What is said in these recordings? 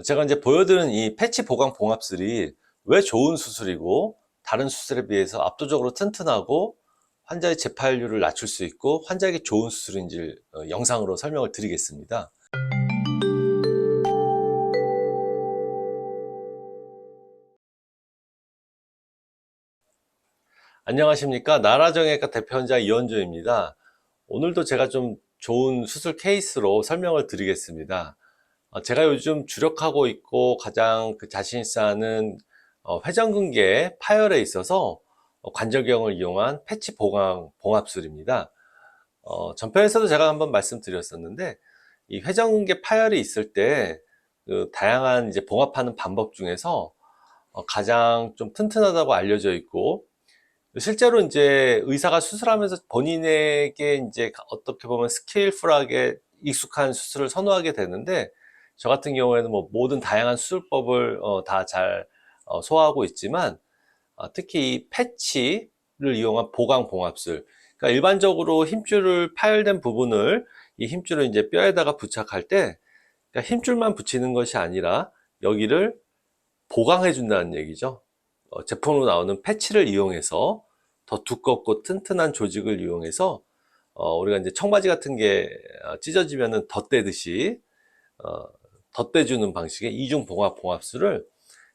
제가 이제 보여드린 이 패치 보강 봉합술이 왜 좋은 수술이고 다른 수술에 비해서 압도적으로 튼튼하고 환자의 재파열률을 낮출 수 있고 환자에게 좋은 수술인지 영상으로 설명을 드리겠습니다. 안녕하십니까. 나라정형외과 대표원장 이원조입니다. 오늘도 제가 좀 좋은 수술 케이스로 설명을 드리겠습니다. 제가 요즘 주력하고 있고 가장 자신 있어 하는 회전근개 파열에 있어서 관절경을 이용한 패치 보강 봉합술입니다. 전편에서도 제가 한번 말씀드렸었는데 이 회전근개 파열이 있을 때 그 다양한 이제 봉합하는 방법 중에서 가장 좀 튼튼하다고 알려져 있고 실제로 이제 의사가 수술하면서 본인에게 이제 어떻게 보면 스킬풀하게 익숙한 수술을 선호하게 되는데 저 같은 경우에는 뭐 모든 다양한 수술법을 다 잘 소화하고 있지만 특히 이 패치를 이용한 보강 봉합술, 그러니까 일반적으로 힘줄을 파열된 부분을 이 힘줄을 이제 뼈에다가 부착할 때 그러니까 힘줄만 붙이는 것이 아니라 여기를 보강해 준다는 얘기죠. 제품으로 나오는 패치를 이용해서 더 두껍고 튼튼한 조직을 이용해서 우리가 이제 청바지 같은 게 찢어지면은 덧대듯이 덧대주는 방식의 이중 봉합술을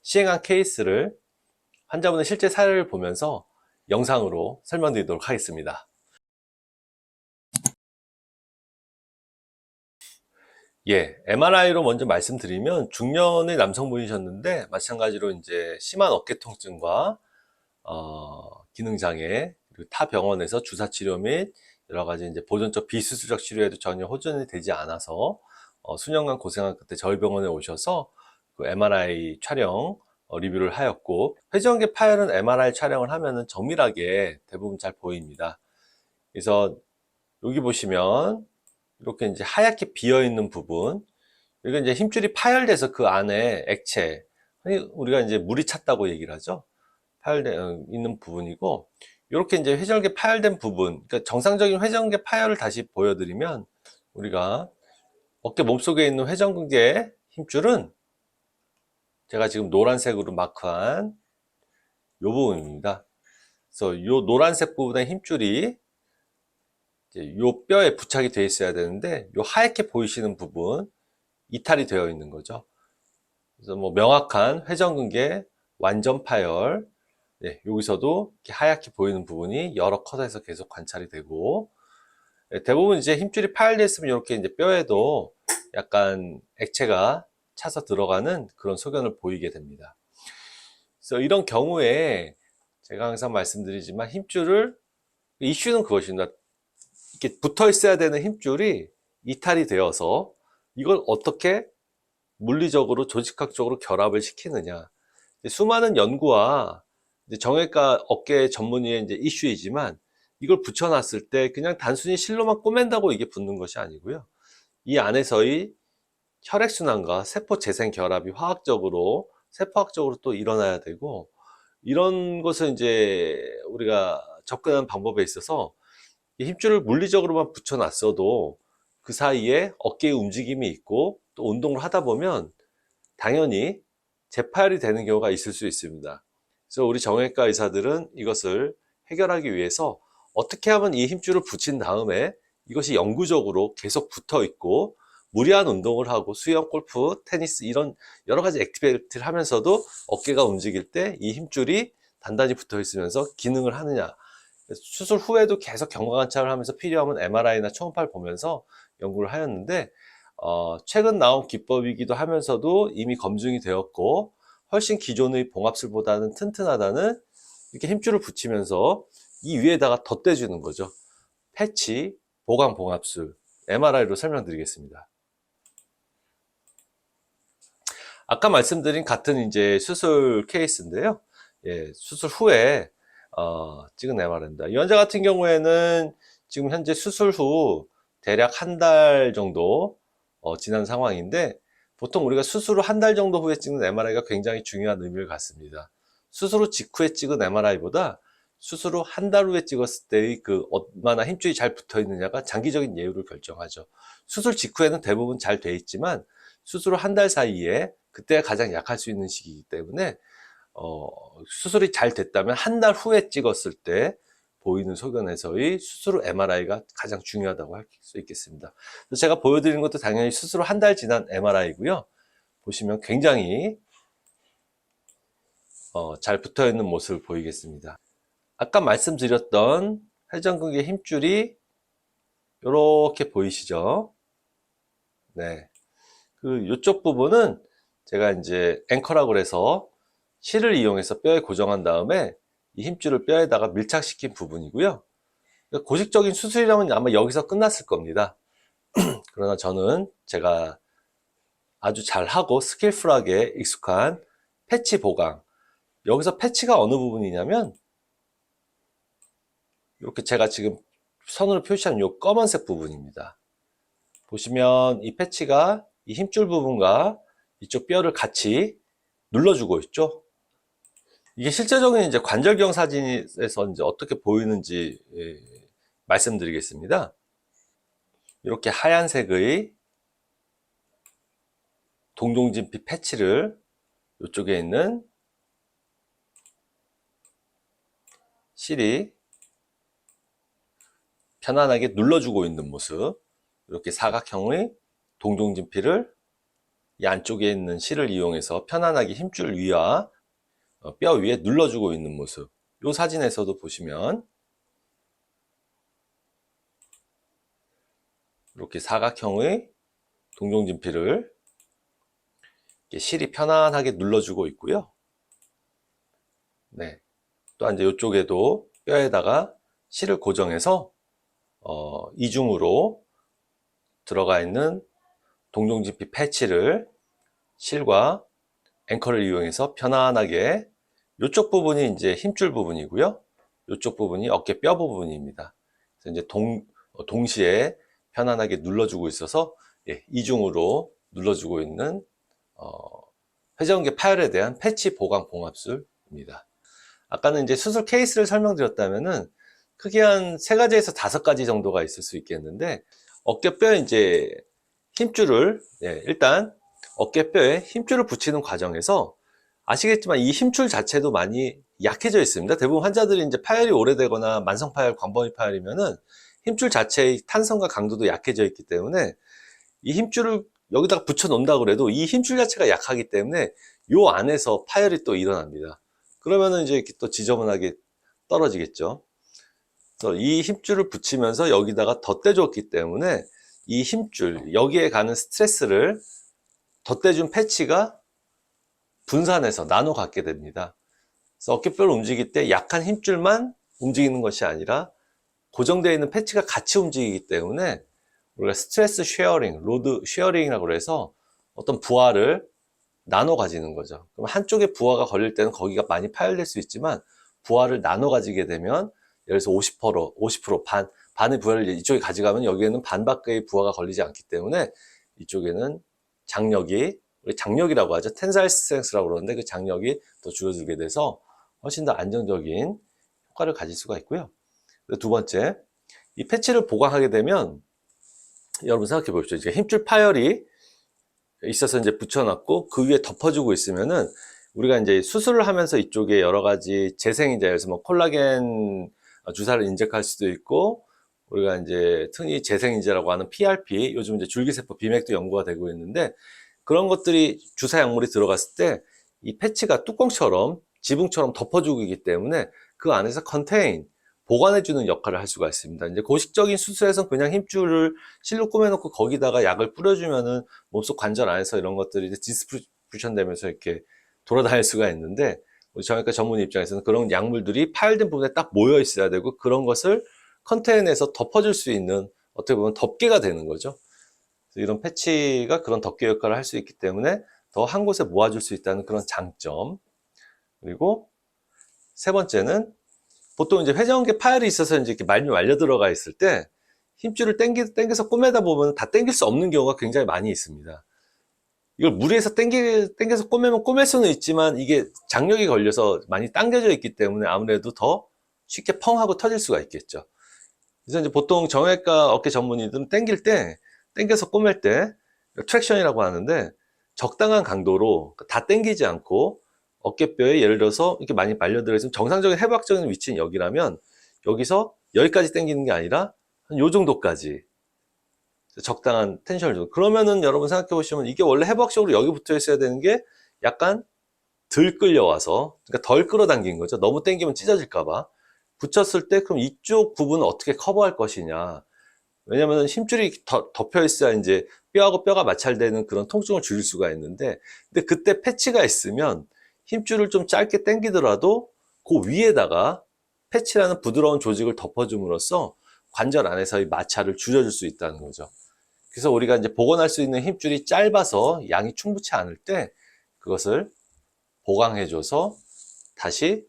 시행한 케이스를 환자분의 실제 사례를 보면서 영상으로 설명드리도록 하겠습니다. 예, MRI로 먼저 말씀드리면 중년의 남성분이셨는데 마찬가지로 이제 심한 어깨 통증과 기능장애, 그리고 타 병원에서 주사치료 및 여러 가지 이제 보존적 비수술적 치료에도 전혀 호전이 되지 않아서 수년간 고생한 끝에 저희 병원에 오셔서 그 MRI 촬영 리뷰를 하였고, 회전근개 파열은 MRI 촬영을 하면은 정밀하게 대부분 잘 보입니다. 그래서 여기 보시면 이렇게 이제 하얗게 비어 있는 부분, 이건 이제 힘줄이 파열돼서 그 안에 액체, 우리가 이제 물이 찼다고 얘기를 하죠. 파열되어 있는 부분이고, 이렇게 이제 회전근개 파열된 부분, 그러니까 정상적인 회전근개 파열을 다시 보여드리면, 우리가 어깨 몸속에 있는 회전근개 힘줄은 제가 지금 노란색으로 마크한 이 부분입니다. 그래서 이 노란색 부분의 힘줄이 이 뼈에 부착이 되어 있어야 되는데, 이 하얗게 보이시는 부분, 이탈이 되어 있는 거죠. 그래서 뭐 명확한 회전근개 완전 파열, 네, 여기서도 이렇게 하얗게 보이는 부분이 여러 컷에서 계속 관찰이 되고, 네, 대부분 이제 힘줄이 파열됐으면 이렇게 이제 뼈에도 약간 액체가 차서 들어가는 그런 소견을 보이게 됩니다. 그래서 이런 경우에 제가 항상 말씀드리지만 이슈는 그것입니다. 이렇게 붙어 있어야 되는 힘줄이 이탈이 되어서 이걸 어떻게 물리적으로 조직학적으로 결합을 시키느냐. 수많은 연구와 정형외과 어깨 전문의의 이제 이슈이지만 이걸 붙여놨을 때 그냥 단순히 실로만 꼬맨다고 이게 붙는 것이 아니고요. 이 안에서의 혈액순환과 세포 재생 결합이 세포학적으로 또 일어나야 되고, 이런 것을 이제 우리가 접근하는 방법에 있어서 이 힘줄을 물리적으로만 붙여놨어도 그 사이에 어깨의 움직임이 있고 또 운동을 하다 보면 당연히 재파열이 되는 경우가 있을 수 있습니다. 그래서 우리 정형외과 의사들은 이것을 해결하기 위해서 어떻게 하면 이 힘줄을 붙인 다음에 이것이 영구적으로 계속 붙어 있고 무리한 운동을 하고 수영, 골프, 테니스 이런 여러 가지 액티비티를 하면서도 어깨가 움직일 때 이 힘줄이 단단히 붙어 있으면서 기능을 하느냐. 수술 후에도 계속 경과 관찰을 하면서 필요하면 MRI나 초음파를 보면서 연구를 하였는데, 최근 나온 기법이기도 하면서도 이미 검증이 되었고 훨씬 기존의 봉합술보다는 튼튼하다는 이렇게 힘줄을 붙이면서 이 위에다가 덧대주는 거죠. 패치 보강 봉합술, MRI로 설명드리겠습니다. 아까 말씀드린 같은 이제 수술 케이스인데요. 예, 수술 후에 찍은 MRI입니다. 이 환자 같은 경우에는 지금 현재 수술 후 대략 한 달 정도 지난 상황인데, 보통 우리가 수술 후 한 달 정도 후에 찍는 MRI가 굉장히 중요한 의미를 갖습니다. 수술 후 직후에 찍은 MRI보다 수술 후 한 달 후에 찍었을 때의 그 얼마나 힘줄이 잘 붙어 있느냐가 장기적인 예후를 결정하죠. 수술 직후에는 대부분 잘 돼 있지만 수술 후 한 달 사이에 그때 가장 약할 수 있는 시기이기 때문에 수술이 잘 됐다면 한 달 후에 찍었을 때 보이는 소견에서의 수술 후 MRI가 가장 중요하다고 할 수 있겠습니다. 제가 보여드리는 것도 당연히 수술 후 한 달 지난 MRI고요. 보시면 굉장히 잘 붙어 있는 모습을 보이겠습니다. 아까 말씀드렸던 회전근개 힘줄이 이렇게 보이시죠? 네. 이쪽 부분은 제가 이제 앵커라고 그래서 실을 이용해서 뼈에 고정한 다음에 이 힘줄을 뼈에다가 밀착시킨 부분이고요. 고식적인 수술이라면 아마 여기서 끝났을 겁니다. 그러나 저는 제가 아주 잘하고 스킬풀하게 익숙한 패치 보강. 여기서 패치가 어느 부분이냐면 이렇게 제가 지금 선으로 표시한 이 검은색 부분입니다. 보시면 이 패치가 이 힘줄 부분과 이쪽 뼈를 같이 눌러주고 있죠. 이게 실제적인 이제 관절경 사진에서 이제 어떻게 보이는지 말씀드리겠습니다. 이렇게 하얀색의 동종진피 패치를 이쪽에 있는 실이 편안하게 눌러주고 있는 모습. 이렇게 사각형의 동종진피를 이 안쪽에 있는 실을 이용해서 편안하게 힘줄 위와 뼈 위에 눌러주고 있는 모습. 이 사진에서도 보시면 이렇게 사각형의 동종진피를 실이 편안하게 눌러주고 있고요. 네. 또한 이제 이쪽에도 뼈에다가 실을 고정해서 이중으로 들어가 있는 동종진피 패치를 실과 앵커를 이용해서 편안하게 이쪽 부분이 이제 힘줄 부분이고요. 이쪽 부분이 어깨 뼈 부분입니다. 그래서 이제 동시에 편안하게 눌러주고 있어서 이중으로 눌러주고 있는 회전근개 파열에 대한 패치 보강 봉합술입니다. 아까는 이제 수술 케이스를 설명드렸다면은 크게 한 3가지에서 5가지 정도가 있을 수 있겠는데 어깨뼈에 이제 힘줄을 일단 어깨뼈에 힘줄을 붙이는 과정에서 아시겠지만 이 힘줄 자체도 많이 약해져 있습니다. 대부분 환자들이 이제 파열이 오래되거나 만성 파열, 광범위 파열이면은 힘줄 자체의 탄성과 강도도 약해져 있기 때문에 이 힘줄을 여기다가 붙여 놓는다고 그래도 이 힘줄 자체가 약하기 때문에 요 안에서 파열이 또 일어납니다. 그러면은 이제 이렇게 또 지저분하게 떨어지겠죠. 그래서 이 힘줄을 붙이면서 여기다가 덧대줬기 때문에 이 힘줄, 여기에 가는 스트레스를 덧대준 패치가 분산해서 나눠 갖게 됩니다. 그래서 어깨뼈를 움직일 때 약한 힘줄만 움직이는 것이 아니라 고정되어 있는 패치가 같이 움직이기 때문에 우리가 스트레스 쉐어링, 로드 쉐어링이라고 해서 어떤 부하를 나눠 가지는 거죠. 그럼 한쪽에 부하가 걸릴 때는 거기가 많이 파열될 수 있지만 부하를 나눠 가지게 되면 예를 들어서 50% 반의 부하를 이쪽에 가져가면 여기에는 반밖의 부하가 걸리지 않기 때문에 이쪽에는 장력이, 우리 장력이라고 하죠. 텐사일 스트렝스라고 그러는데 그 장력이 더 줄어들게 돼서 훨씬 더 안정적인 효과를 가질 수가 있고요. 두 번째, 이 패치를 보강하게 되면 여러분 생각해 보십시오. 이제 힘줄 파열이 있어서 이제 붙여놨고 그 위에 덮어주고 있으면은 우리가 이제 수술을 하면서 이쪽에 여러 가지 재생이제, 예를 들어서 뭐 콜라겐 주사를 인젝할 수도 있고 우리가 이제 흔히 재생인제라고 하는 PRP, 요즘 이제 줄기세포 비맥도 연구가 되고 있는데 그런 것들이 주사 약물이 들어갔을 때 이 패치가 뚜껑처럼 지붕처럼 덮어주기 때문에 그 안에서 컨테인, 보관해주는 역할을 할 수가 있습니다. 이제 고식적인 수술에서는 그냥 힘줄을 실로 꾸며놓고 거기다가 약을 뿌려주면은 몸속 관절 안에서 이런 것들이 디스트리뷰션 되면서 이렇게 돌아다닐 수가 있는데 우리 정형외과 전문 입장에서는 그런 약물들이 파열된 부분에 딱 모여 있어야 되고 그런 것을 컨테인에서 덮어줄 수 있는 어떻게 보면 덮개가 되는 거죠. 이런 패치가 그런 덮개 역할을 할 수 있기 때문에 더 한 곳에 모아줄 수 있다는 그런 장점. 그리고 세 번째는 보통 이제 회전근개 파열이 있어서 이제 이렇게 말려 들어가 있을 때 힘줄을 당겨서 꼬매다 보면 다 당길 수 없는 경우가 굉장히 많이 있습니다. 이걸 무리해서 당겨서 꼬매면 꼬맬 수는 있지만 이게 장력이 걸려서 많이 당겨져 있기 때문에 아무래도 더 쉽게 펑 하고 터질 수가 있겠죠. 그래서 이제 보통 정형외과 어깨 전문의들은 당겨서 꼬맬 때 트랙션이라고 하는데 적당한 강도로 다 당기지 않고 어깨뼈에 예를 들어서 이렇게 많이 말려들어 있으면 정상적인 해부학적인 위치는 여기라면 여기서 여기까지 당기는 게 아니라 한 요 정도까지 적당한 텐션을 줘. 그러면은 여러분 생각해 보시면 이게 원래 해부학적으로 여기 붙어 있어야 되는 게 약간 덜 끌려와서, 그러니까 덜 끌어당긴 거죠. 너무 당기면 찢어질까봐. 붙였을 때 그럼 이쪽 부분은 어떻게 커버할 것이냐. 왜냐면 힘줄이 덮여 있어야 이제 뼈하고 뼈가 마찰되는 그런 통증을 줄일 수가 있는데, 근데 그때 패치가 있으면 힘줄을 좀 짧게 당기더라도 그 위에다가 패치라는 부드러운 조직을 덮어줌으로써 관절 안에서의 마찰을 줄여줄 수 있다는 거죠. 그래서 우리가 이제 복원할 수 있는 힘줄이 짧아서 양이 충분치 않을 때 그것을 보강해줘서 다시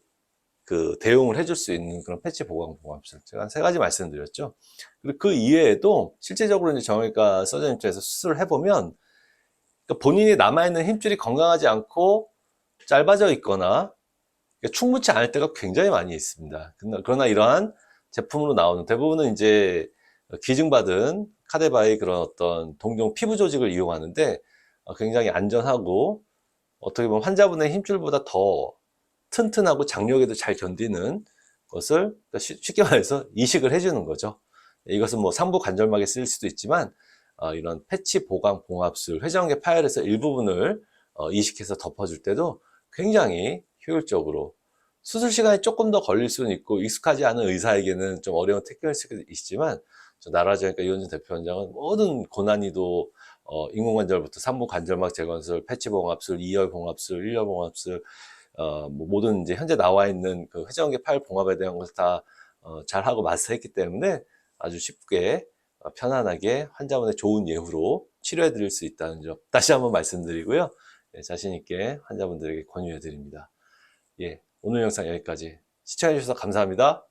그 대용을 해줄 수 있는 그런 패치 보강 봉합술, 제가 한 3가지 말씀드렸죠. 그리고 그 이외에도 실제적으로 이제 정형외과 서전 입장에서 수술을 해보면 그러니까 본인이 남아있는 힘줄이 건강하지 않고 짧아져 있거나 그러니까 충분치 않을 때가 굉장히 많이 있습니다. 그러나 이러한 제품으로 나오는 대부분은 이제 기증받은 카데바의 그런 어떤 동종 피부 조직을 이용하는데 굉장히 안전하고 어떻게 보면 환자분의 힘줄보다 더 튼튼하고 장력에도 잘 견디는 것을 쉽게 말해서 이식을 해주는 거죠. 이것은 뭐 상부 관절막에 쓰일 수도 있지만 이런 패치 보강 봉합술 회전근개 파열에서 일부분을 이식해서 덮어줄 때도 굉장히 효율적으로, 수술 시간이 조금 더 걸릴 수는 있고 익숙하지 않은 의사에게는 좀 어려운 테크닉일 수도 있지만 나라정형외과 이원준 대표원장은 모든 고난이도 인공관절부터 상부 관절막 재건술, 패치 봉합술, 2열 봉합술, 1열 봉합술, 뭐 모든 이제 현재 나와 있는 그 회전근개 파열 봉합에 대한 것을 다 잘하고 마스터했기 때문에 아주 쉽게 편안하게 환자분의 좋은 예후로 치료해 드릴 수 있다는 점 다시 한번 말씀드리고요. 예, 자신 있게 환자분들에게 권유해 드립니다. 예, 오늘 영상 여기까지 시청해 주셔서 감사합니다.